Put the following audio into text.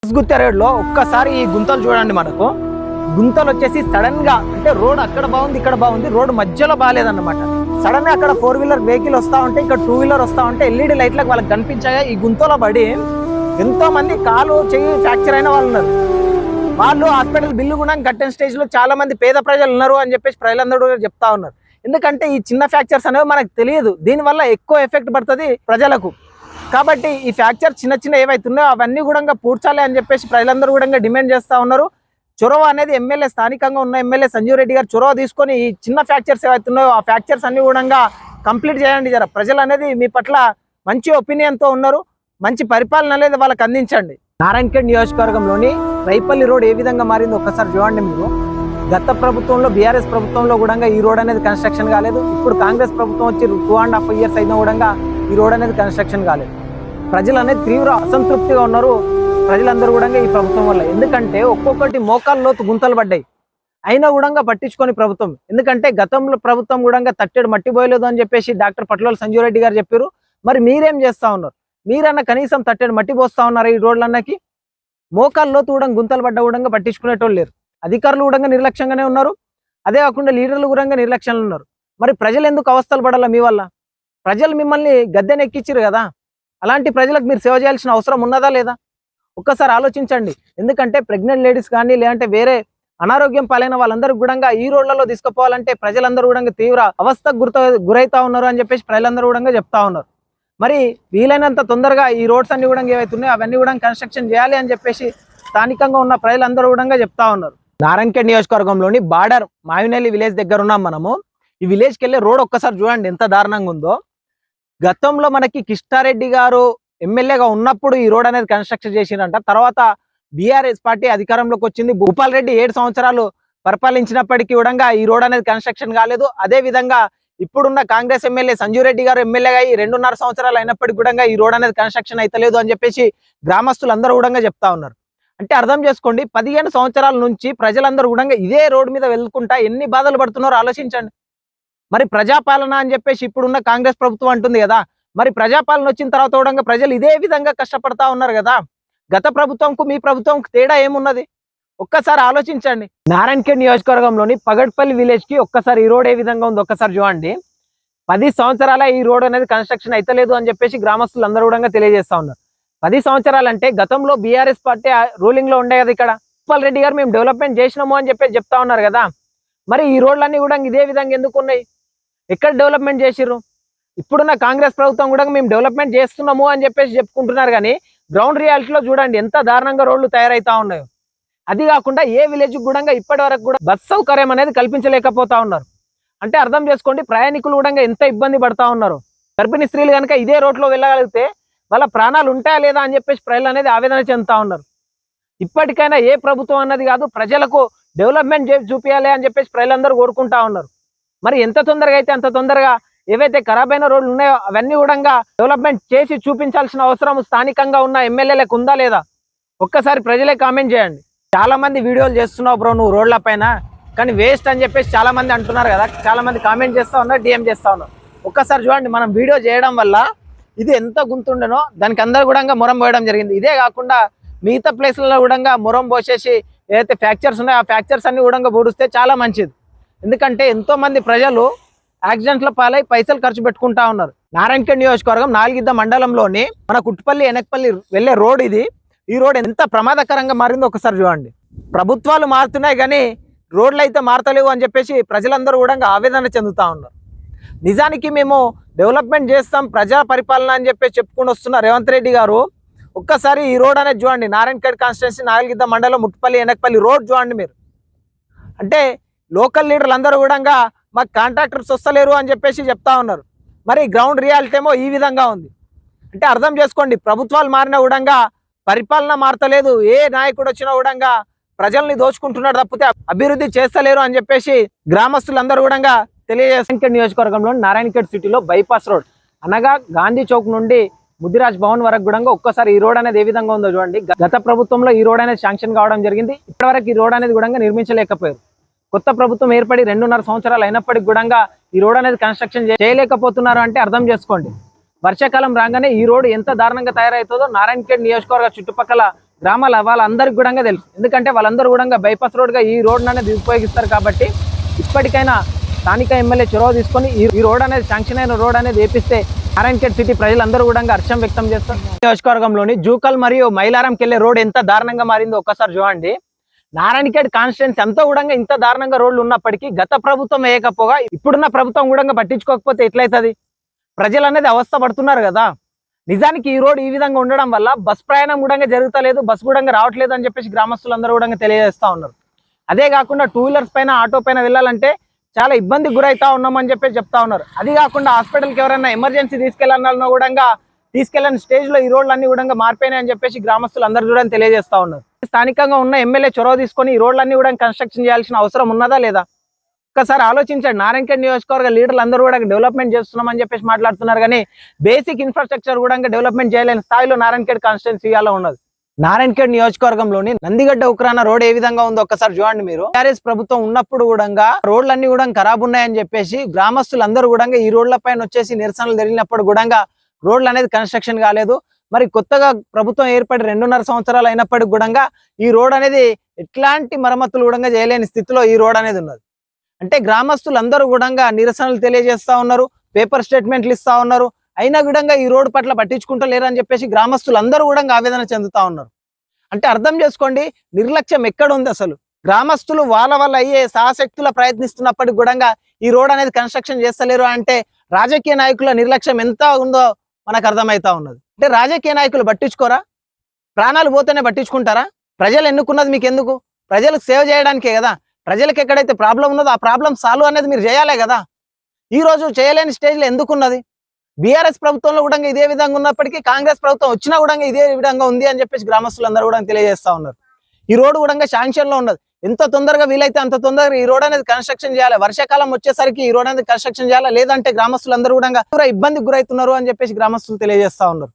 గుత్తారేడులో ఒక్కసారి ఈ గుంతలు చూడండి. మనకు గుంతలు వచ్చేసి సడన్ గా అంటే రోడ్ అక్కడ బాగుంది ఇక్కడ బాగుంది, రోడ్ మధ్యలో బాగాలేదన్నమాట. సడన్ గా అక్కడ 4-వీలర్ వెహికల్ వస్తా ఉంటే ఇక్కడ 2-వీలర్ వస్తా ఉంటే ఎల్ఈడి లైట్లకు వాళ్ళకి కనిపించాయా. ఈ గుంతలో పడి ఎంతో మంది కాలు చెయ్యి ఫ్రాక్చర్ అయిన వాళ్ళు ఉన్నారు. వాళ్ళు హాస్పిటల్ బిల్లు కూడా కట్టిన స్టేజ్ లో చాలా మంది పేద ప్రజలు ఉన్నారు అని చెప్పేసి ప్రజలందరూ చెప్తా ఉన్నారు. ఎందుకంటే ఈ చిన్న ఫ్రాక్చర్స్ అనేవి మనకు తెలియదు, దీనివల్ల ఎక్కువ ఎఫెక్ట్ పడుతుంది ప్రజలకు. కాబట్టి ఈ ఫ్రాక్చర్ చిన్న చిన్న ఏవైతున్నాయో అవన్నీ కూడా పూడ్చాలి అని చెప్పేసి ప్రజలందరూ కూడా డిమాండ్ చేస్తూ ఉన్నారు. చొరవ అనేది ఎమ్మెల్యే స్థానికంగా ఉన్న ఎమ్మెల్యే సంజీవ్ రెడ్డి గారు చొరవ తీసుకొని ఈ చిన్న ఫ్రాక్చర్స్ ఏవైతున్నాయో ఆ ఫ్రాక్చర్స్ అన్ని కూడా కంప్లీట్ చేయండి. జర ప్రజలు అనేది మీ పట్ల మంచి ఒపీనియన్తో ఉన్నారు, మంచి పరిపాలన అనేది వాళ్ళకి అందించండి. నారాయణఖేడ్ నియోజకవర్గంలోని రైపల్లి రోడ్ ఏ విధంగా మారిందో ఒక్కసారి చూడండి మీరు. గత ప్రభుత్వంలో బీఆర్ఎస్ ప్రభుత్వంలో కూడా ఈ రోడ్ అనేది కన్స్ట్రక్షన్ కాలేదు. ఇప్పుడు కాంగ్రెస్ ప్రభుత్వం వచ్చి 2.5 years అయినా కూడా ఈ రోడ్ అనేది కన్స్ట్రక్షన్ కాలేదు. ప్రజలు అనేది తీవ్ర అసంతృప్తిగా ఉన్నారు ప్రజలందరూ కూడా ఈ ప్రభుత్వం వల్ల. ఎందుకంటే ఒక్కొక్కటి మోకాళ్ళ లోతు గుంతలు పడ్డాయి, అయినా కూడా పట్టించుకొని ప్రభుత్వం. ఎందుకంటే గతంలో ప్రభుత్వం కూడా తట్టెడు మట్టి పోయలేదు అని చెప్పేసి డాక్టర్ పట్లోల సంజీవ్ రెడ్డి గారు చెప్పారు. మరి మీరేం చేస్తా ఉన్నారు? మీరన్నా కనీసం తట్టెడు మట్టి పోస్తా ఉన్నారు ఈ రోడ్లన్నకి? మోకాళ్ళ లోతు కూడా గుంతలు పడ్డ కూడా పట్టించుకునేటోళ్ళు లేరు. అధికారులు కూడా నిర్లక్ష్యంగానే ఉన్నారు, అదే కాకుండా లీడర్లు కూడా నిర్లక్ష్యంలో ఉన్నారు. మరి ప్రజలు ఎందుకు అవస్థలు పడాలా మీ వల్ల? ప్రజలు మిమ్మల్ని గద్దెనెక్కించారు కదా, అలాంటి ప్రజలకు మీరు సేవ చేయాల్సిన అవసరం ఉన్నదా లేదా? ఒక్కసారి ఆలోచించండి. ఎందుకంటే ప్రెగ్నెంట్ లేడీస్ కానీ లేదంటే వేరే అనారోగ్యం పాలైన వాళ్ళందరూ కూడా ఈ రోడ్లలో తీసుకుపోవాలంటే ప్రజలందరూ కూడా తీవ్ర అవస్థకు గురైతా ఉన్నారు అని చెప్పేసి ప్రజలందరూ కూడా చెప్తా ఉన్నారు. మరి వీలైనంత తొందరగా ఈ రోడ్స్ అన్ని కూడా ఏవైతున్నాయో అవన్నీ కూడా కన్స్ట్రక్షన్ చేయాలి అని చెప్పేసి స్థానికంగా ఉన్న ప్రజలందరూ కూడా చెప్తా ఉన్నారు. నారాయణఖేడ్ నియోజకవర్గంలోని బార్డర్ మావినెల్లి విలేజ్ దగ్గర ఉన్నాం మనము. ఈ విలేజ్కి వెళ్ళే రోడ్ ఒక్కసారి చూడండి ఎంత దారుణంగా ఉందో. గతంలో మనకి కిష్టారెడ్డి గారు ఎమ్మెల్యేగా ఉన్నప్పుడు ఈ రోడ్ అనేది కన్స్ట్రక్షన్ చేసిరంట. తర్వాత బీఆర్ఎస్ పార్టీ అధికారంలోకి వచ్చింది. భూపాల్ రెడ్డి 7 సంవత్సరాలు పరిపాలించినప్పటికీ కూడా ఈ రోడ్ అనేది కన్స్ట్రక్షన్ కాలేదు. అదే విధంగా ఇప్పుడున్న కాంగ్రెస్ ఎమ్మెల్యే సంజీవ్ రెడ్డి గారు ఎమ్మెల్యేగా 2.5 సంవత్సరాలు అయినప్పటికీ కూడా ఈ రోడ్ అనేది కన్స్ట్రక్షన్ అయితలేదు అని చెప్పేసి గ్రామస్తులందరూ కూడా చెప్తా ఉన్నారు. అంటే అర్థం చేసుకోండి, 15 సంవత్సరాల నుంచి ప్రజలందరూ కూడా ఇదే రోడ్ మీద వెళ్ళుకుంటా ఎన్ని బాధలు పడుతున్నారో ఆలోచించండి. మరి ప్రజాపాలన అని చెప్పేసి ఇప్పుడున్న కాంగ్రెస్ ప్రభుత్వం అంటుంది కదా, మరి ప్రజాపాలన వచ్చిన తర్వాత కూడా ప్రజలు ఇదే విధంగా కష్టపడతా ఉన్నారు కదా. గత ప్రభుత్వంకు మీ ప్రభుత్వంకు తేడా ఏమున్నది? ఒక్కసారి ఆలోచించండి. నారాయణఖేడ్ నియోజకవర్గంలోని పగడ్పల్లి విలేజ్ కి ఒక్కసారి ఈ రోడ్ ఏ విధంగా ఉంది ఒక్కసారి చూడండి. 10 సంవత్సరాల ఈ రోడ్ అనేది కన్స్ట్రక్షన్ అయితలేదు అని చెప్పేసి గ్రామస్తులు అందరూ కూడా తెలియజేస్తా ఉన్నారు. 10 సంవత్సరాలు అంటే గతంలో బీఆర్ఎస్ పార్టీ రూలింగ్ లో ఉండే కదా ఇక్కడ. భూపాల్ రెడ్డి గారు మేము డెవలప్మెంట్ చేసినాము అని చెప్పేసి చెప్తా ఉన్నారు కదా. మరి ఈ రోడ్లన్నీ కూడా ఇదే విధంగా ఎందుకు ఉన్నాయి? ఎక్కడ డెవలప్మెంట్ చేసిర్రు? ఇప్పుడున్న కాంగ్రెస్ ప్రభుత్వం కూడా మేము డెవలప్మెంట్ చేస్తున్నాము అని చెప్పేసి చెప్పుకుంటున్నారు, కానీ గ్రౌండ్ రియాలిటీలో చూడండి ఎంత దారుణంగా రోడ్లు తయారైతా ఉన్నాయో. అది కాకుండా ఏ విలేజ్ కూడా ఇప్పటి వరకు కూడా బస్ సౌకర్యం అనేది కల్పించలేకపోతా ఉన్నారు. అంటే అర్థం చేసుకోండి ప్రయాణికులు కూడా ఎంత ఇబ్బంది పడతా ఉన్నారు. గర్భిణీ స్త్రీలు కనుక ఇదే రోడ్లో వెళ్ళగలిగితే వాళ్ళ ప్రాణాలు ఉంటాయా లేదా అని చెప్పేసి ప్రజలు అనేది ఆవేదన చెందుతా ఉన్నారు. ఇప్పటికైనా ఏ ప్రభుత్వం అన్నది కాదు, ప్రజలకు డెవలప్మెంట్ చూపించాలి అని చెప్పేసి ప్రజలందరూ కోరుకుంటా ఉన్నారు. మరి ఎంత తొందరగా అయితే అంత తొందరగా ఏవైతే ఖరాబ్ అయిన రోడ్లు ఉన్నాయో అవన్నీ కూడా డెవలప్మెంట్ చేసి చూపించాల్సిన అవసరం స్థానికంగా ఉన్న ఎమ్మెల్యేలకు ఉందా లేదా? ఒక్కసారి ప్రజలే కామెంట్ చేయండి. చాలా మంది వీడియోలు చేస్తున్నావు బ్రో నువ్వు రోడ్ల పైన, కానీ వేస్ట్ అని చెప్పేసి చాలా మంది అంటున్నారు కదా. చాలా మంది కామెంట్ చేస్తా ఉన్నారు, డిఎం చేస్తా ఉన్నారు. ఒక్కసారి చూడండి, మనం వీడియో చేయడం వల్ల ఇది ఎంత గుంతుండనో దానికి అందరు కూడా మొరం పోయడం జరిగింది. ఇదే కాకుండా మిగతా ప్లేస్లలో కూడా మొరం పోసేసి ఏదైతే ఫ్రాక్చర్స్ ఉన్నాయో ఆ ఫ్రాక్చర్స్ అన్ని కూడా పూడిస్తే చాలా మంచిది. ఎందుకంటే ఎంతో మంది ప్రజలు యాక్సిడెంట్ల పాలై పైసలు ఖర్చు పెట్టుకుంటా ఉన్నారు. నారాయణఖేడ్ నియోజకవర్గం నాలుగిద్ద మండలంలోని మన కుట్టుపల్లి ఎనకపల్లి వెళ్లే రోడ్ ఇది. ఈ రోడ్ ఎంత ప్రమాదకరంగా మారిందో ఒకసారి చూడండి. ప్రభుత్వాలు మారుతున్నాయి కానీ రోడ్లు అయితే మారతలేవు అని చెప్పేసి ప్రజలందరూ కూడా ఆవేదన చెందుతా ఉన్నారు. నిజానికి మేము డెవలప్మెంట్ చేస్తాం ప్రజా పరిపాలన అని చెప్పేసి చెప్పుకుని వస్తున్న రేవంత్ రెడ్డి గారు ఒక్కసారి ఈ రోడ్ అనేది చూడండి. నారాయణఖేడ్ కాన్స్టిట్యున్సీ నాలుగిద్ద మండలం ముట్టుపల్లి ఎనకపల్లి రోడ్ చూడండి మీరు. అంటే లోకల్ లీడర్లు అందరూ కూడా మాకు కాంట్రాక్టర్స్ వస్తలేరు అని చెప్పేసి చెప్తా ఉన్నారు. మరి గ్రౌండ్ రియాలిటీ ఏమో ఈ విధంగా ఉంది. అంటే అర్థం చేసుకోండి, ప్రభుత్వాలు మారినా కూడా పరిపాలన మారతలేదు. ఏ నాయకుడు వచ్చినా కూడా ప్రజల్ని దోచుకుంటున్నాడు తప్పితే అభివృద్ధి చేస్తలేరు అని చెప్పేసి గ్రామస్తులందరూ కూడా తెలియజేస్తారు. నియోజకవర్గంలో నారాయణఖేడ్ సిటీలో బైపాస్ రోడ్ అనగా గాంధీ చౌక్ నుండి ముదిరాజ్ భవన్ వరకు కూడా ఒక్కసారి ఈ రోడ్ అనేది ఏ విధంగా ఉందో చూడండి. గత ప్రభుత్వంలో ఈ రోడ్ అనేది శాంక్షన్ కావడం జరిగింది. ఇప్పటివరకు ఈ రోడ్ అనేది కూడా నిర్మించలేకపోయారు. కొత్త ప్రభుత్వం ఏర్పడి 2.5 సంవత్సరాలు అయినప్పటికీ కూడా ఈ రోడ్ అనేది కన్స్ట్రక్షన్ చేయలేకపోతున్నారు అంటే అర్థం చేసుకోండి. వర్షాకాలం రాగానే ఈ రోడ్ ఎంత దారుణంగా తయారవుతుందో నారాయణఖేడ్ నియోజకవర్గ చుట్టుపక్కల గ్రామాల వాళ్ళందరికీ కూడా తెలుసు. ఎందుకంటే వాళ్ళందరూ కూడా బైపాస్ రోడ్గా ఈ రోడ్ అనేది ఉపయోగిస్తారు. కాబట్టి ఇప్పటికైనా స్థానిక ఎమ్మెల్యే చొరవ తీసుకొని ఈ రోడ్ అనేది శాంక్షన్ అయిన రోడ్ అనేది వేపిస్తే నారాయణఖేడ్ సిటీ ప్రజలందరూ కూడా హర్షం వ్యక్తం చేస్తారు. నియోజకవర్గంలోని జూకల్ మరియు మైలారంకి వెళ్ళే రోడ్ ఎంత దారుణంగా మారిందో ఒక్కసారి చూడండి. నారాయణఖేడ్ కాన్స్టిట్యున్సీ అంతా కూడా ఇంత దారుణంగా రోడ్లు ఉన్నప్పటికీ గత ప్రభుత్వం వేయకపోగా ఇప్పుడున్న ప్రభుత్వం కూడా పట్టించుకోకపోతే ఎట్లయితుంది? ప్రజలు అనేది అవస్థ పడుతున్నారు కదా. నిజానికి ఈ రోడ్ ఈ విధంగా ఉండడం వల్ల బస్ ప్రయాణం కూడా జరుగుతలేదు, బస్ కూడా రావట్లేదు అని చెప్పేసి గ్రామస్తులందరూ కూడా తెలియజేస్తా ఉన్నారు. అదే కాకుండా 2 వీలర్స్ పైన ఆటో పైన వెళ్ళాలంటే చాలా ఇబ్బందికి గురైతా ఉన్నామని చెప్పేసి చెప్తా ఉన్నారు. అది కాకుండా హాస్పిటల్కి ఎవరైనా ఎమర్జెన్సీ తీసుకెళ్లాలన్నా కూడా తీసుకెళ్ళని స్టేజ్ లో ఈ రోడ్లన్నీ కూడా మారిపోయినాయని చెప్పేసి గ్రామస్తులు అందరూ కూడా తెలియజేస్తా ఉన్నారు. స్థానికంగా ఉన్న ఎమ్మెల్యే చొరవ తీసుకొని ఈ రోడ్లన్నీ కూడా కన్స్ట్రక్షన్ చేయాల్సిన అవసరం ఉన్నదా లేదా? ఒక్కసారి ఆలోచించండి. నారాయణఖేడ్ నియోజకవర్గ లీడర్లు అందరూ కూడా డెవలప్మెంట్ చేస్తున్నామని చెప్పేసి మాట్లాడుతున్నారు, కానీ బేసిక్ ఇన్ఫ్రాస్ట్రక్చర్ కూడా డెవలప్మెంట్ చేయలేని స్థాయిలో నారాయణఖేడ్ కాన్స్టిట్యున్సీ ఉన్నది. నారాయణఖేడ్ నియోజకవర్గంలోని నందిగడ్డ ఉక్రాన రోడ్ ఏ విధంగా ఉందో ఒక్కసారి చూడండి మీరు. టీఆర్ఎస్ ప్రభుత్వం ఉన్నప్పుడు కూడా రోడ్లన్నీ కూడా ఖరాబ్ ఉన్నాయని చెప్పేసి గ్రామస్తులందరూ కూడా ఈ రోడ్ల పైన వచ్చేసి నిరసనలు జరిగినప్పుడు కూడా రోడ్లు అనేది కన్స్ట్రక్షన్ కాలేదు. మరి కొత్తగా ప్రభుత్వం ఏర్పడి 2.5 సంవత్సరాలు అయినప్పటికి కూడా ఈ రోడ్ అనేది ఎట్లాంటి మరమ్మతులు కూడా చేయలేని స్థితిలో ఈ రోడ్ అనేది ఉన్నది. అంటే గ్రామస్తులందరూ కూడా నిరసనలు తెలియజేస్తా ఉన్నారు, పేపర్ స్టేట్మెంట్లు ఇస్తా ఉన్నారు. అయినా కూడా ఈ రోడ్డు పట్ల పట్టించుకుంటూ లేరని చెప్పేసి గ్రామస్తులందరూ కూడా ఆవేదన చెందుతా ఉన్నారు. అంటే అర్థం చేసుకోండి, నిర్లక్ష్యం ఎక్కడ ఉంది అసలు. గ్రామస్తులు వాళ్ళ అయ్యే సాహశక్తుల ప్రయత్నిస్తున్నప్పటికి కూడా ఈ రోడ్ అనేది కన్స్ట్రక్షన్ చేస్తలేరు అంటే రాజకీయ నాయకుల నిర్లక్ష్యం ఎంత ఉందో మనకు అర్థమవుతా ఉన్నది. అంటే రాజకీయ నాయకులు పట్టించుకోరా? ప్రాణాలు పోతేనే పట్టించుకుంటారా? ప్రజలు ఎన్నుకున్నది మీకు ఎందుకు? ప్రజలకు సేవ చేయడానికే కదా. ప్రజలకు ఎక్కడైతే ప్రాబ్లం ఉన్నదో ఆ ప్రాబ్లం సాల్వ్ అనేది మీరు చేయాలే కదా. ఈ రోజు చేయలేని స్టేజ్లో ఎందుకున్నది? బీఆర్ఎస్ ప్రభుత్వంలో కూడా ఇదే విధంగా ఉన్నప్పటికీ కాంగ్రెస్ ప్రభుత్వం వచ్చినా కూడా ఇదే విధంగా ఉంది అని చెప్పేసి గ్రామస్తులందరూ కూడా తెలియజేస్తా ఉన్నారు. ఈ రోడ్డు కూడా శాంక్షన్ లో ఉన్నది. ఎంత తొందరగా వీలైతే అంత తొందరగా ఈ రోడ్ అనేది కన్స్ట్రక్షన్ చేయాలి. వర్షాకాలం వచ్చేసరికి ఈ రోడ్ అనేది కన్స్ట్రక్షన్ చేయాలి, లేదంటే గ్రామస్తులందరూ కూడా ఇబ్బందికి గురవుతున్నారు అని చెప్పేసి గ్రామస్తులు తెలియజేస్తా ఉన్నారు.